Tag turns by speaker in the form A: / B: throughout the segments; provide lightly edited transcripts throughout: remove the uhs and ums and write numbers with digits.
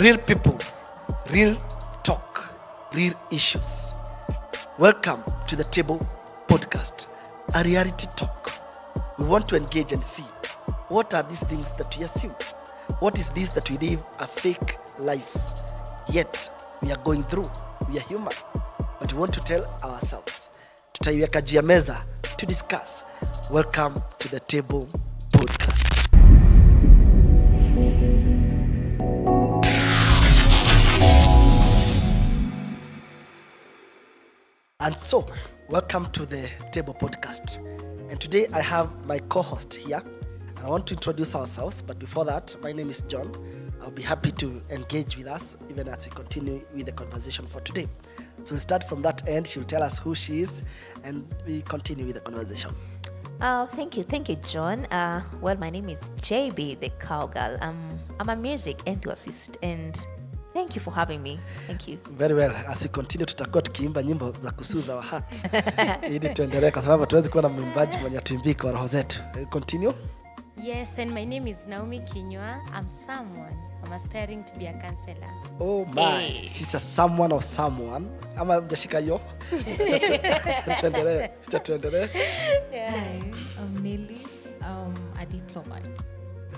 A: Real people, real talk, real issues. Welcome to the Table Podcast, a reality talk. We want to engage and see what are these things that we assume. What is this that we live a fake life? Yet we are going through. We are human, but we want to tell ourselves. Tutaiweka juu ya meza to discuss. Welcome to the Table Podcast. And so, welcome to the Table Podcast. And today I have my co-host here. And I want to introduce ourselves. But before that, my name is John. I'll be happy to engage with us even as we continue with the conversation for today. So we start from that end. She'll tell us who she is. And we continue with the conversation.
B: Thank you, John. Well, my name is JB, the cowgirl. I'm a music enthusiast, and thank you for having me. Thank you.
A: Very well. As we continue, tutakuwa tukiimba nyimbo za kusoothe our hearts. Ili tuendelee kwa sababu tuwezi kuwa na mwimbaji mwenye atuimbii kwa roho zetu. Continue.
C: Yes, and my name is Naomi Kinywa. I'm aspiring to be a counselor.
A: Oh my, hey. She's a someone of someone. Ama mjashika hiyo? Tuendelee.
D: Hi, I'm Nelly. A diplomat.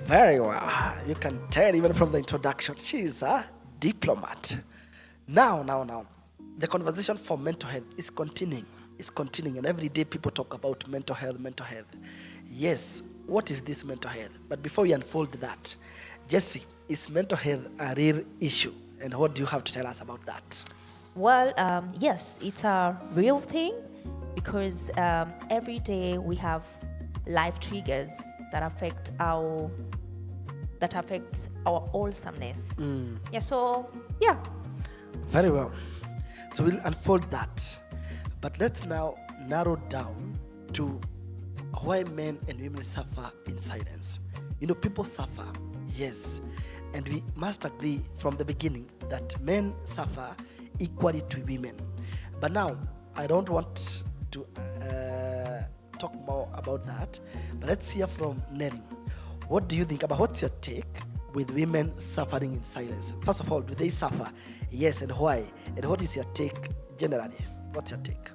A: Very well. You can tell even from the introduction, she's a diplomat. Now. The conversation for mental health is continuing. And every day people talk about mental health. Yes, what is this mental health? But before we unfold that, Jesse, is mental health a real issue? And what do you have to tell us about that?
B: Well, yes, it's a real thing because every day we have life triggers that affect our awesomeness. Yeah.
A: Very well. So we'll unfold that. But let's now narrow down to why men and women suffer in silence. You know, people suffer, yes. And we must agree from the beginning that men suffer equally to women. But now, I don't want to talk more about that. But let's hear from Nelly. What do you think about, what's your take with women suffering in silence? First of all, do they suffer? Yes, and why? And what is your take generally? What's your take?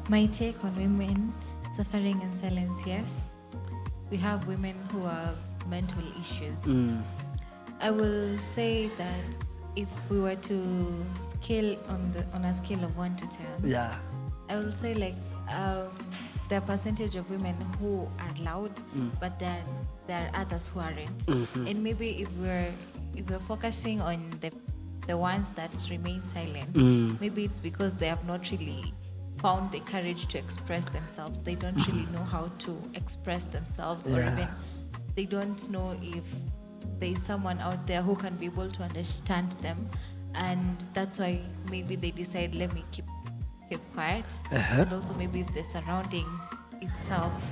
D: My take on women suffering in silence, yes. We have women who have mental issues. I will say that if we were to scale on a scale of 1 to 10,
A: yeah,
D: I will say the percentage of women who are loud, but there are others who aren't.
A: Mm-hmm.
D: And maybe if we're focusing on the ones that remain silent, maybe it's because they have not really found the courage to express themselves. They don't really know how to express themselves, or even they don't know if there is someone out there who can be able to understand them, and that's why maybe they decide, let me keep quiet. And also maybe if the surrounding itself,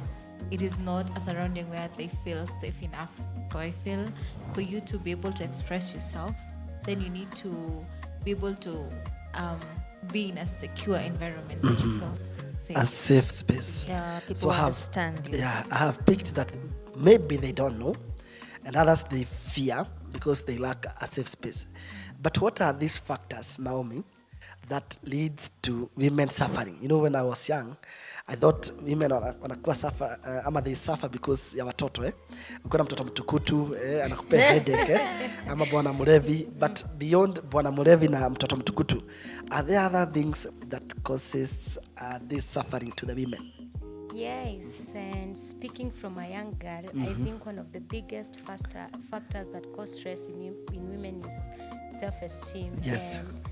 D: it is not a surrounding where they feel safe enough. So I feel for you to be able to express yourself, then you need to be able to be in a secure environment that you feel safe.
A: A safe space.
B: Yeah, people understand you.
A: Yeah, I have picked that maybe they don't know, and others they fear because they lack a safe space. But what are these factors, Naomi, that leads to women suffering? You know, when I was young, I thought women wanakuwa suffer, ama they suffer because ya watoto. Ukiwa na mtoto mtukutu, anakupea headache, ama bwana mlevi. But beyond bwana mlevi na mtoto mtukutu, are there other things that causes this suffering to the women?
C: Yes, and speaking from a young girl, I think one of the biggest factors that cause stress in women is self-esteem.
A: Yes.
C: And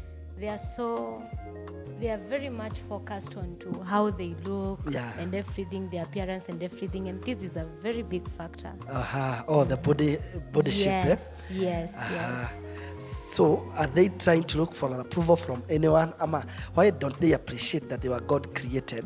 C: they are very much focused on to how they look and everything, their appearance and everything, and this is a very big factor.
A: The body shape.
C: Yes.
A: So are they trying to look for an approval from anyone? Why don't they appreciate that they were God created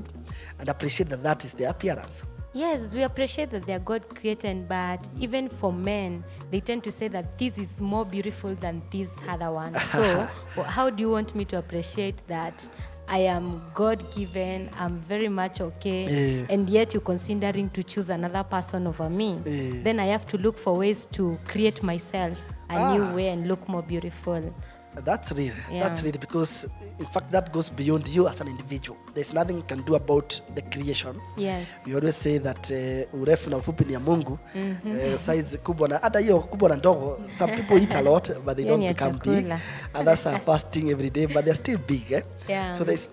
A: and appreciate that is their appearance?
C: Yes, we appreciate that they are God created, but even for men, they tend to say that this is more beautiful than this other one. So how do you want me to appreciate that I am God-given, I'm very much okay, and yet you're considering to choose another person over me? Then I have to look for ways to create myself a new way and look more beautiful.
A: That's real. That's
C: Yeah.
A: real because, in fact, that goes beyond you as an individual. There's nothing you can do about the creation.
C: Yes.
A: We always say that urefu na ufupi ni ya Mungu. Size kubwa na hata hiyo kubwa na ndogo. Some people eat a lot but they
C: Hiyo
A: don't
C: ni ya
A: become big.
C: chakula.
A: Others are fasting every day but they're still big.
C: Yeah.
A: So there's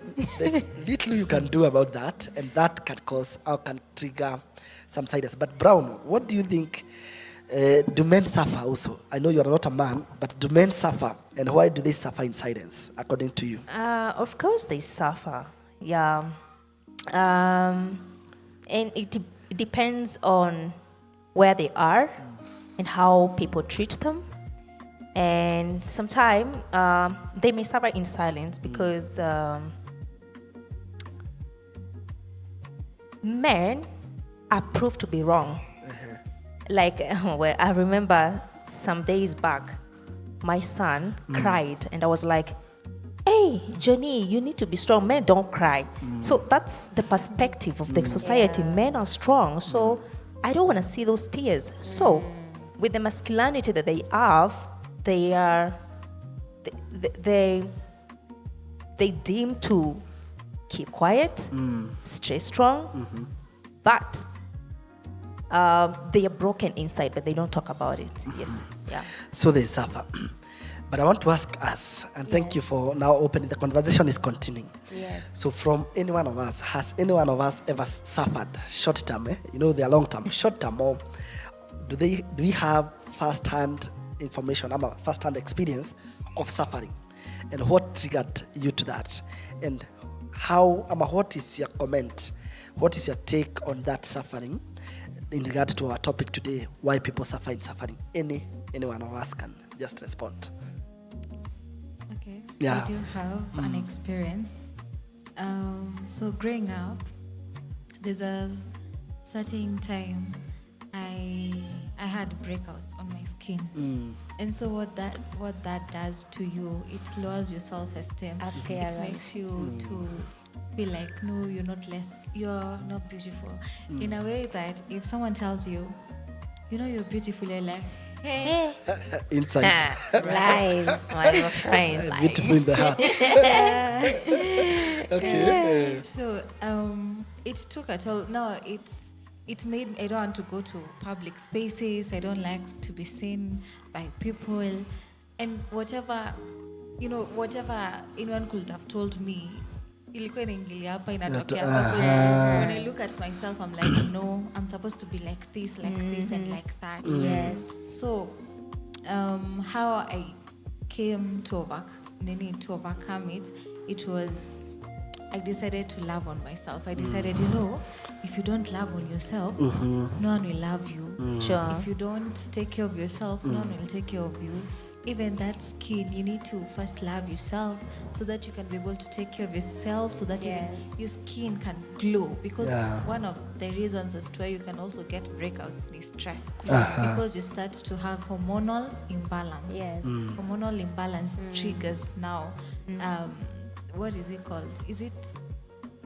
A: little you can do about that, and that can cause or can trigger some signs. But Brown, what do you think? Do men suffer also? I know you are not a man, but do men suffer, and why do they suffer in silence, according to you?
B: Of course, they suffer. Yeah. And it depends on where they are and how people treat them. And sometimes they may suffer in silence because men are proved to be wrong. Like, well, I remember some days back, my son cried, and I was like, hey, Johnny, you need to be strong. Men don't cry. So that's the perspective of the society. Men are strong. So I don't want to see those tears. So with the masculinity that they have, they deem to keep quiet, stay strong, but they are broken inside, but they don't talk about it. Yes, yeah.
A: So they suffer. But I want to ask us, and thank you for now opening the conversation is continuing.
C: Yes.
A: So from any one of us, has any one of us ever suffered short term? You know, they are long term, short term, or do we have first hand information, first hand experience of suffering, and what triggered you to that, and what is your comment, what is your take on that suffering in regard to our topic today, why people suffer in suffering? Any one of us can just respond.
D: Okay.
A: Yeah.
D: I do have an experience. So growing up, there's a certain time I had breakouts on my skin. And so what that does to you, it lowers your self-esteem.
C: Appearance.
D: It makes you to feel like, no, you're not beautiful. In a way that if someone tells you, you know you're beautiful, you're like, hey.
A: Inside.
C: Lies.
B: One more time.
A: Beautiful in the heart. Okay.
D: So it took a toll. No, it made I don't want to go to public spaces. I don't like to be seen by people, and whatever anyone could have told me, ilikuwa inaingilia hapa inatokea hapa. When I look at myself, I'm like, no, I'm supposed to be like this, and like that.
C: Yes.
D: So how I came to overcome it, it was I decided to love on myself. I decided, if you don't love on yourself, no one will love you.
B: Sure.
D: If you don't take care of yourself, no one will take care of you. Even that skin, you need to first love yourself so that you can be able to take care of yourself, so that
C: Yes.
D: your skin can glow. Because
A: Yeah.
D: one of the reasons as to why you can also get breakouts is stress. Because you start to have hormonal imbalance.
C: Yes.
D: Hormonal imbalance triggers now. What is it called? Is it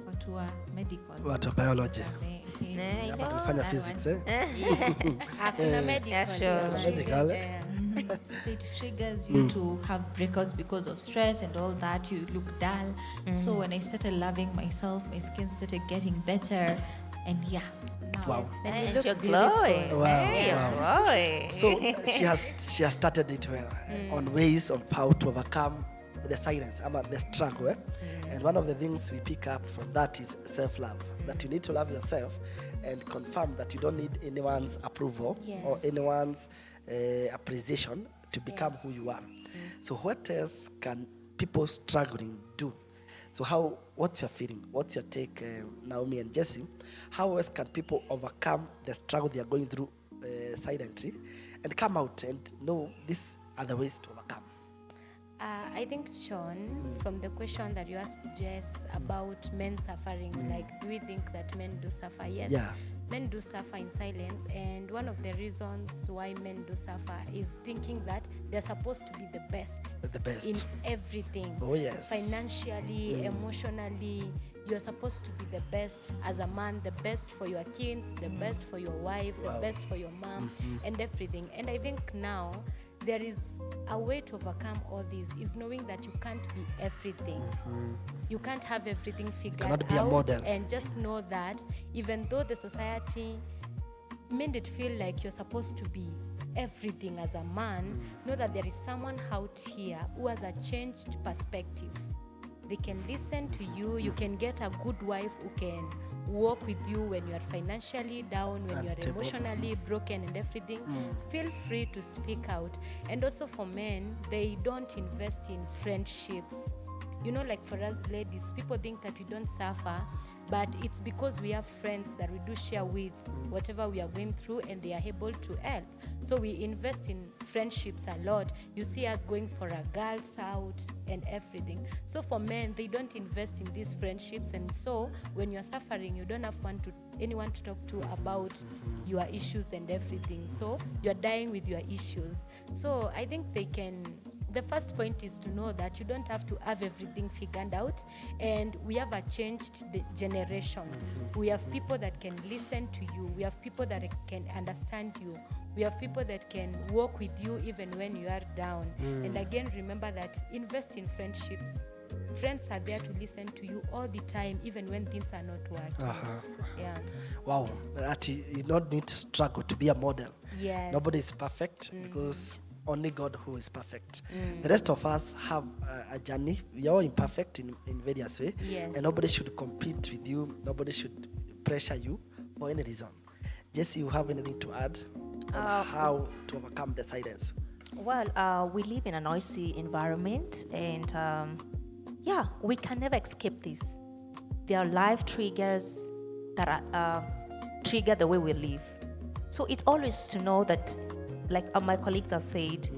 D: watu wa medical?
A: What a biology.
B: I know
A: Tulifanya
B: that
A: physics,
B: one.
C: Hakuna medical.
B: Yeah, sure.
A: Medical.
D: So it triggers you to have breakouts because of stress and all that. You look dull. So when I started loving myself, my skin started getting better, and yeah. Now
A: Wow.
C: And you
B: And
C: look
B: you're
C: beautiful.
B: glowing.
A: Wow,
B: Hey, you're
A: wow.
B: glowing.
A: So she has started it well on ways of how to overcome the silence, the struggle. And one of the things we pick up from that is self-love. That you need to love yourself and confirm that you don't need anyone's approval or
C: Yes.
A: anyone's appreciation to become who you are. So what else can people struggling do? So what's your feeling? What's your take, Naomi and Jesse? How else can people overcome the struggle they are going through silently and come out and know these are the ways to overcome?
C: I think, Sean, from the question that you asked Jess about men suffering, like, do we think that men do suffer? Yes,
A: Yeah.
C: men do suffer in silence, and one of the reasons why men do suffer is thinking that they're supposed to be the best in everything.
A: Oh, yes.
C: Financially, emotionally, you're supposed to be the best as a man, the best for your kids, the best for your wife, the best for your mom, and everything. And I think now there is a way to overcome all this is knowing that you can't be everything. You can't have everything figured
A: cannot be a
C: out.
A: model.
C: And just know that even though the society made it feel like you're supposed to be everything as a man, know that there is someone out here who has a changed perspective. They can listen to you. You can get a good wife who can walk with you when you are financially down, when you are
A: Unstable.
C: emotionally broken and everything. Feel free to speak out. And also for men, they don't invest in friendships. You know, like for us ladies, people think that we don't suffer, but it's because we have friends that we do share with whatever we are going through, and they are able to help. So we invest in friendships a lot. You see us going for a girls out and everything. So for men, they don't invest in these friendships, and so when you're suffering, you don't have anyone to talk to about your issues and everything. So you're dying with your issues. So I think the first point is to know that you don't have to have everything figured out, and we have a changed generation. We have people that can listen to you. We have people that can understand you. We have people that can walk with you even when you are down. And again, remember that invest in friendships. Friends are there to listen to you all the time, even when things are not working. Yeah.
A: Wow, that you don't need to struggle to be a model.
C: Yes.
A: Nobody is perfect because only God who is perfect. The rest of us have a journey. We are all imperfect in various ways.
C: Yes.
A: And nobody should compete with you. Nobody should pressure you for any reason. Jesse, you have anything to add on how to overcome the silence?
B: Well, we live in a noisy environment, and we can never escape this. There are life triggers that trigger the way we live. So it's always to know that, like my colleagues have said,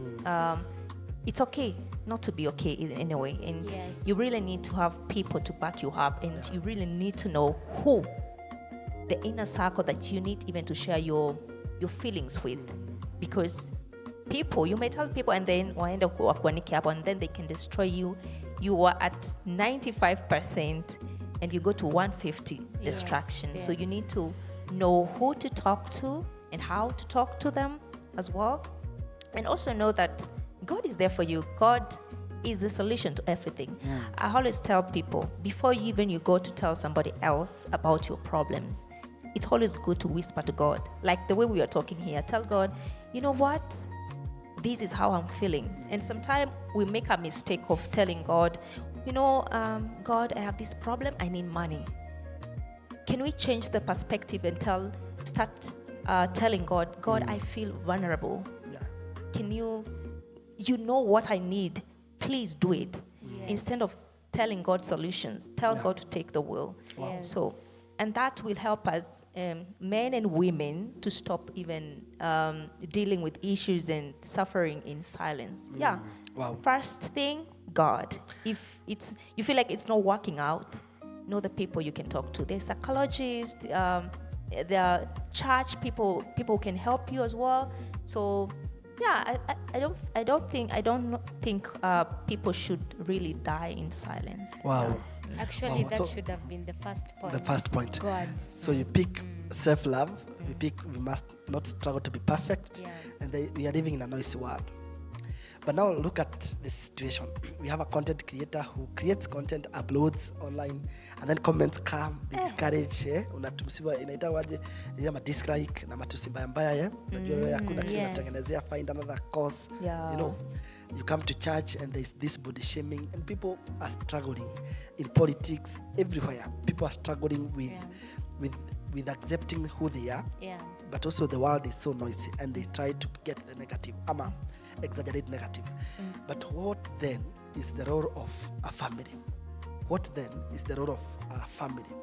B: it's okay not to be okay in any way. And
C: Yes.
B: you really need to have people to back you up, and you really need to know who, the inner circle that you need even to share your feelings with. Because people, you may tell people and then waenda wakuanike hapo, and then they can destroy you. You are at 95% and you go to 150 distraction. So you need to know who to talk to and how to talk to them as well. And also know that God is there for you. God is the solution to everything. I always tell people, before you go to tell somebody else about your problems, it's always good to whisper to God. Like the way we are talking here, tell God, you know what? This is how I'm feeling. And sometimes we make a mistake of telling God, God, I have this problem, I need money. Can we change the perspective and start telling God, I feel vulnerable.
A: Yeah.
B: Can you know what I need? Please do it. Instead of telling God solutions, tell God to take the wheel.
C: Yes.
B: So, and that will help us, men and women, to stop even dealing with issues and suffering in silence. Yeah.
A: Wow.
B: First thing, God. If you feel like it's not working out, know the people you can talk to. There's psychologists, there are church people who can help you as well. So yeah, I don't think people should really die in silence.
A: Wow.
C: Actually,
A: Wow.
C: that
A: So-
C: should have been the first point.
A: The first point.
C: God.
A: So you pick self-love. We must not struggle to be perfect.
C: Yeah.
A: And we are living in a noisy world. But now look at the situation. We have a content creator who creates content, uploads online, and then comments come, they discourage, unatumisiwa inaitawaje, ya dislike na matusi mbaya mbaya, unajua wewe hakuna kitu
C: yes.
A: unatengenezea, find another cause.
B: Yeah.
A: You come to church and there's this body shaming, and people are struggling in politics everywhere. People are struggling with accepting who they are.
C: Yeah.
A: But also the world is so noisy, and they try to get the negative, exaggerate negative. But what then is the role of a family? What then is the role of a family?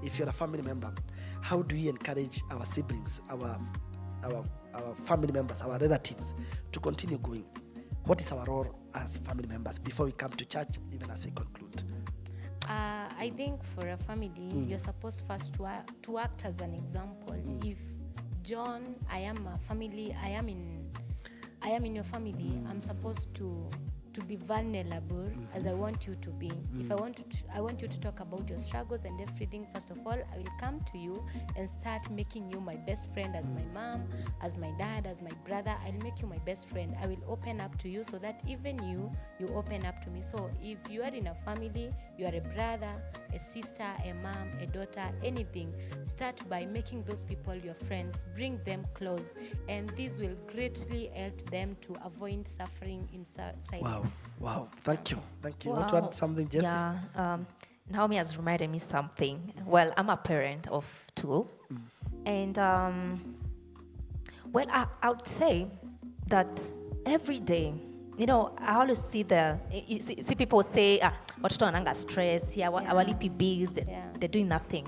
A: If you're a family member, how do we encourage our siblings, our family members, our relatives to continue going? What is our role as family members before we come to church, even as we conclude?
C: I think for a family, you're supposed first to act as an example. If John, I am a family, I am in your family, I'm supposed to to be vulnerable as I want you to be. If I want you to talk about your struggles and everything. First of all, I will come to you and start making you my best friend as my mom, as my dad, as my brother. I'll make you my best friend. I will open up to you so that even you open up to me. So if you are in a family, you are a brother, a sister, a mom, a daughter, anything, start by making those people your friends. Bring them close, and this will greatly help them to avoid suffering in silence.
A: Wow. Thank you. You want to add something, Jesse?
B: Yeah. Naomi has reminded me something. Well, I'm a parent of 2. And, well, I would say that every day, I always see you see people say, watoto wananga stress, awalipi bills, they're doing nothing.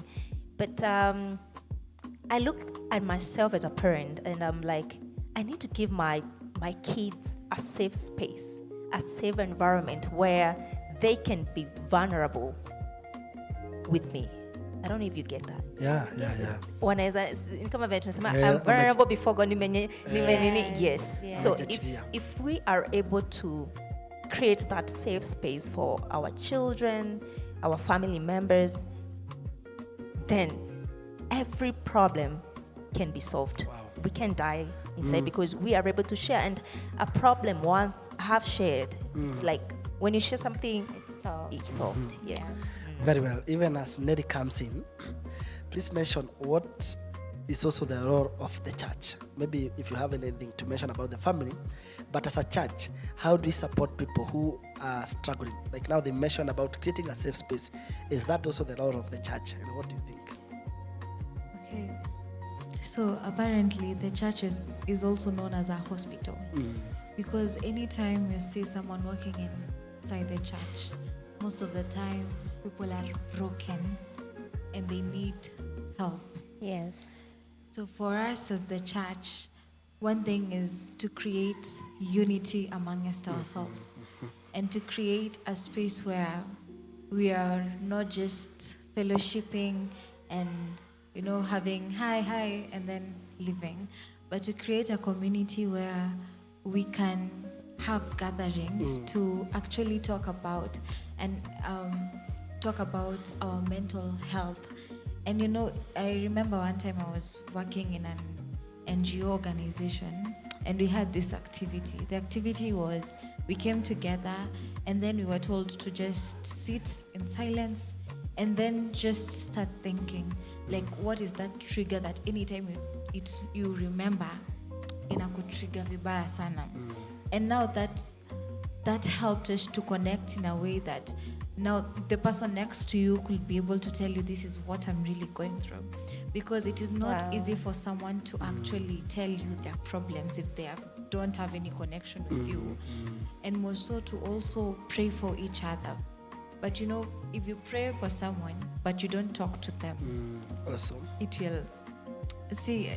B: But I look at myself as a parent and I'm like, I need to give my kids a safe space, a safe environment where they can be vulnerable with me. I don't know if you get that.
A: Yeah.
B: Kama vile tunasema, I'm vulnerable before God yes. So if we are able to create that safe space for our children, our family members, then every problem can be solved.
A: Wow.
B: We can die inside because we are able to share. And a problem once have shared, it's like when you share something,
C: It's solved.
B: it's solved. Yes.
A: Very well. Even as Nelly comes in, please mention what is also the role of the church. Maybe if you have anything to mention about the family, but as a church, how do we support people who are struggling? Like now they mentioned about creating a safe space. Is that also the role of the church? And what do you think?
D: Okay. So apparently the church is also known as a hospital. Because anytime you see someone working inside the church, most of the time people are broken and they need help.
C: Yes.
D: So for us as the church, one thing is to create unity amongst ourselves and to create a space where we are not just fellowshipping and having hi and then leaving, but to create a community where we can have gatherings to actually talk about our mental health. And I remember one time I was working in an NGO organization and we had this activity. The activity was we came together and then we were told to just sit in silence and then just start thinking, like, what is that trigger that anytime you remember inakutrigger vibaya sana. And now that helped us to connect in a way that now the person next to you could be able to tell you, this is what I'm really going through. Because it is not easy for someone to actually tell you their problems if they don't have any connection with you. And more so to also pray for each other. But if you pray for someone but you don't talk to them,
A: Awesome.
D: it will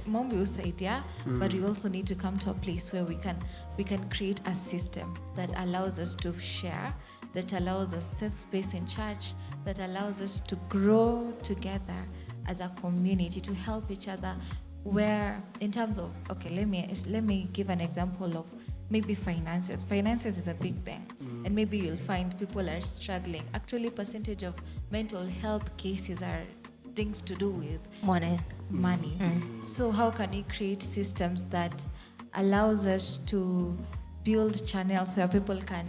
D: mombi usaidia, but we also need to come to a place where we can create a system that allows us to share, that allows us safe space in church, that allows us to grow together as a community, to help each other. Where in terms of, let me give an example of maybe finances. Finances is a big thing, and maybe you'll find people are struggling. Actually, percentage of mental health cases are things to do with
B: Money.
D: So how can we create systems that allows us to build channels where people can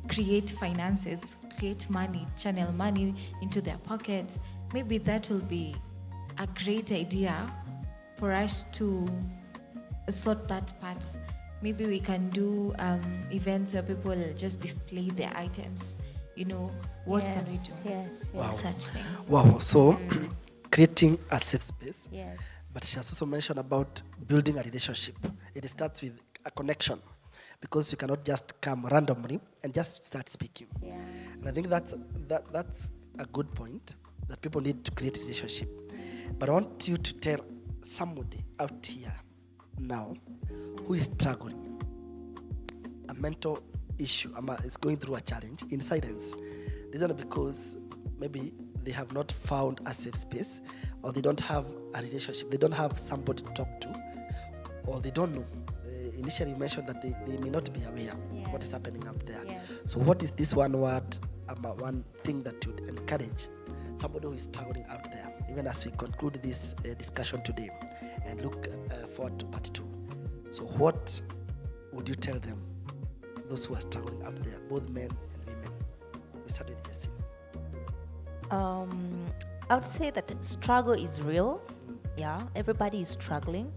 D: create finances, create money, channel money into their pockets? Maybe that will be a great idea for us to sort that part. Maybe we can do events where people just display their items. What can we do?
C: Yes.
A: Wow.
D: Such things.
A: Wow. So creating a safe space.
C: Yes.
A: But she has also mentioned about building a relationship. It starts with a connection, because you cannot just come randomly and just start speaking.
C: Yeah.
A: And I think that's a good point, that people need to create a relationship. But I want you to tell somebody out here now who is struggling a mental issue, is going through a challenge in silence. This is not because maybe they have not found a safe space, or they don't have a relationship, they don't have somebody to talk to, or they don't know. initially you mentioned that they may not be aware of what is
C: Yes.
A: happening out there.
C: Yes.
A: So what is this one word, one thing that you would encourage somebody who is struggling out there, even as we conclude this discussion today and look forward to part 2? So what would you tell them, those who are struggling out there, both men and women? We start with Jesse.
B: I would say that struggle is real. Yeah, everybody is struggling,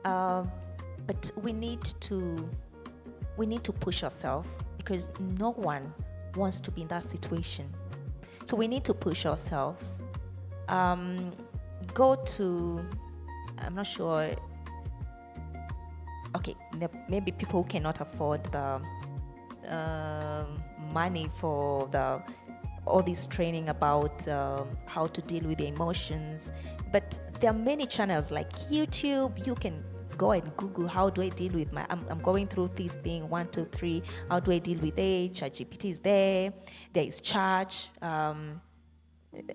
B: but we need to push ourselves because no one wants to be in that situation. So we need to push ourselves. Go to, I'm not sure. Okay, maybe people who cannot afford the money for all this training about how to deal with the emotions. But there are many channels like YouTube. You can go and Google, how do I deal with I'm going through this thing, 1, 2, 3. How do I deal with it? ChatGPT is there. There is Charge,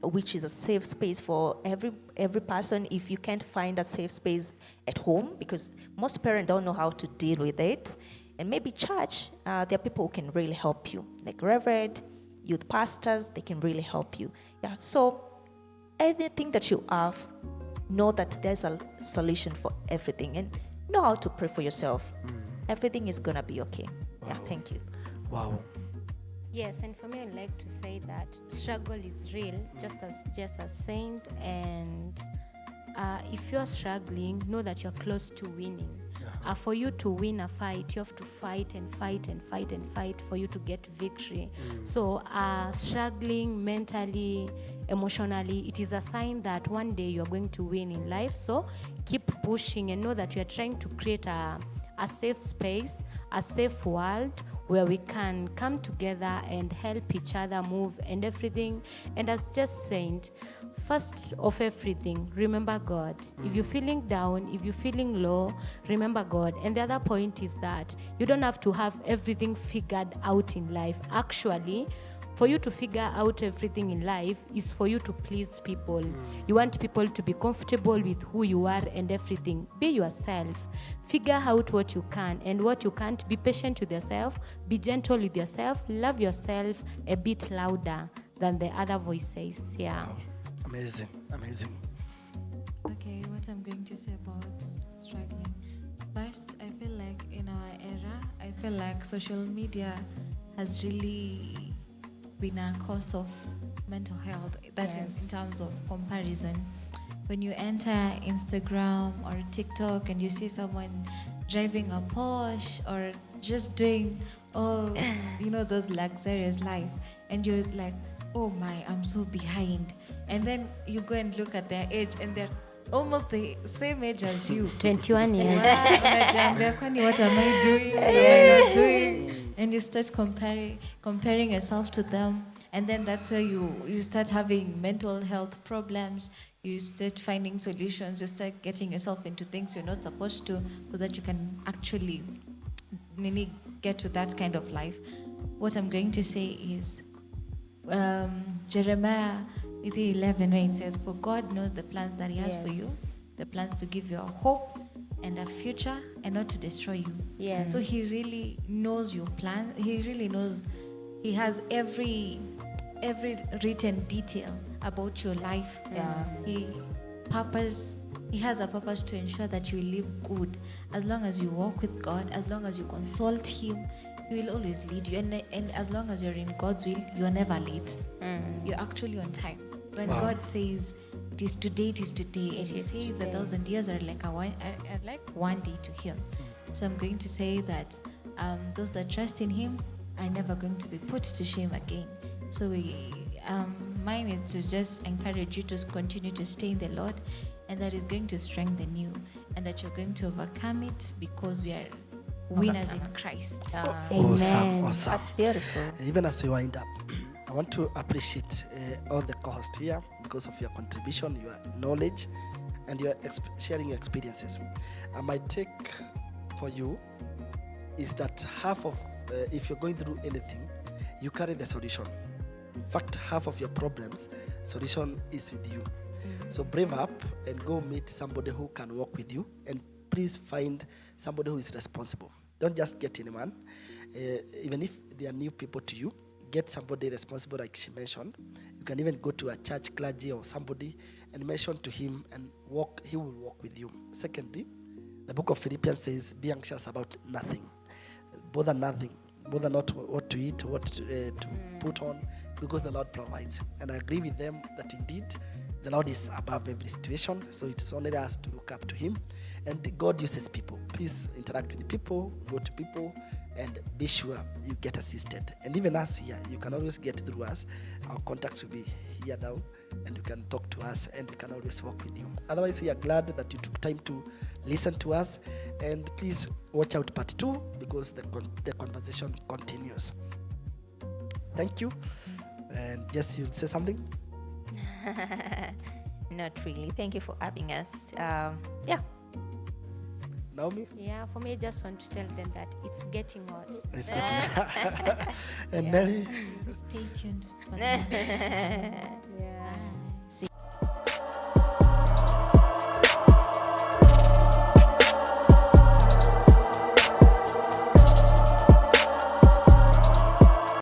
B: which is a safe space for every person. If you can't find a safe space at home, because most parents don't know how to deal with it, and maybe Church, there are people who can really help you, like Reverend, youth pastors, they can really help you. Yeah. So anything that you have, know that there's a solution for everything, and know how to pray for yourself. Everything is gonna be okay. Yeah. Thank you.
A: Wow.
C: Yes, and for me, I'd like to say that struggle is real, just as Jess has said. And if you're struggling, know that you're close to winning. For you to win a fight, you have to fight and fight and fight and fight for you to get victory. So struggling mentally, emotionally, it is a sign that one day you are going to win in life. So keep pushing and know that you are trying to create a safe space, a safe world where we can come together and help each other move and everything. And as just said, first of everything, remember God. If you're feeling down, if you're feeling low, remember God. And the other point is that you don't have to have everything figured out in life. Actually, for you to figure out everything in life is for you to please people. You want people to be comfortable with who you are and everything. Be yourself. Figure out what you can and what you can't. Be patient with yourself. Be gentle with yourself. Love yourself a bit louder than the other voices. Yeah.
A: Wow. Amazing. Amazing.
D: Okay, what I'm going to say about struggling. First, I feel like in our era, I feel like social media has really been a cause of mental health. That's in terms of comparison. When you enter Instagram or TikTok and you see someone driving a Porsche or just doing all, those luxurious life, and you're like, oh my, I'm so behind. And then you go and look at their age and they're almost the same age as you.
C: 21 years.
D: What am I doing? What am I not doing? And you start comparing yourself to them. And then that's where you start having mental health problems. You start finding solutions. You start getting yourself into things you're not supposed to, so that you can actually get to that kind of life. What I'm going to say is, Jeremiah 11, where it says, for God knows the plans that he has for you, the plans to give you a hope and a future and not to destroy you.
C: Yes.
D: So he really knows your plan. He really knows. He has every written detail about your life. He has a purpose to ensure that you live good. As long as you walk with God, as long as you consult him, he will always lead you. And as long as you're in God's will, you're never late. You're actually on time. When God says it is today, it is today. And he says 1,000 years are like one day to him. So I'm going to say that those that trust in him are never going to be put to shame again. So mine is to just encourage you to continue to stay in the Lord, and that is going to strengthen you, and that you're going to overcome it, because we are winners in Christ.
A: Awesome.
B: That's beautiful.
A: Even as we wind up, I want to appreciate all the co-hosts here because of your contribution, your knowledge, and your sharing your experiences. My take for you is that half of, if you're going through anything, you carry the solution. In fact, half of your problems, solution is with you. So brave up and go meet somebody who can walk with you and please find somebody who is responsible. Don't just get anyone. Even if they are new people to you, get somebody responsible, like she mentioned. You can even go to a church clergy or somebody and mention to him, and he will walk with you. Secondly, the book of Philippians says, be anxious about nothing. Bother nothing. Bother not what to eat, what to put on, because the Lord provides. And I agree with them that indeed the Lord is above every situation, so it's only us to look up to him. And God uses people. Please interact with the people, go to people, and be sure you get assisted. And even us here, you can always get through us. Our contacts will be here down, and you can talk to us, and we can always work with you. Otherwise, we are glad that you took time to listen to us. And please watch out part 2, because the conversation continues. Thank you. And Jess, you'll say something?
B: Not really. Thank you for having us.
A: Naomi?
C: Yeah, for me, I just want to tell them that it's getting hot.
A: It's getting and Nelly?
D: Stay tuned for the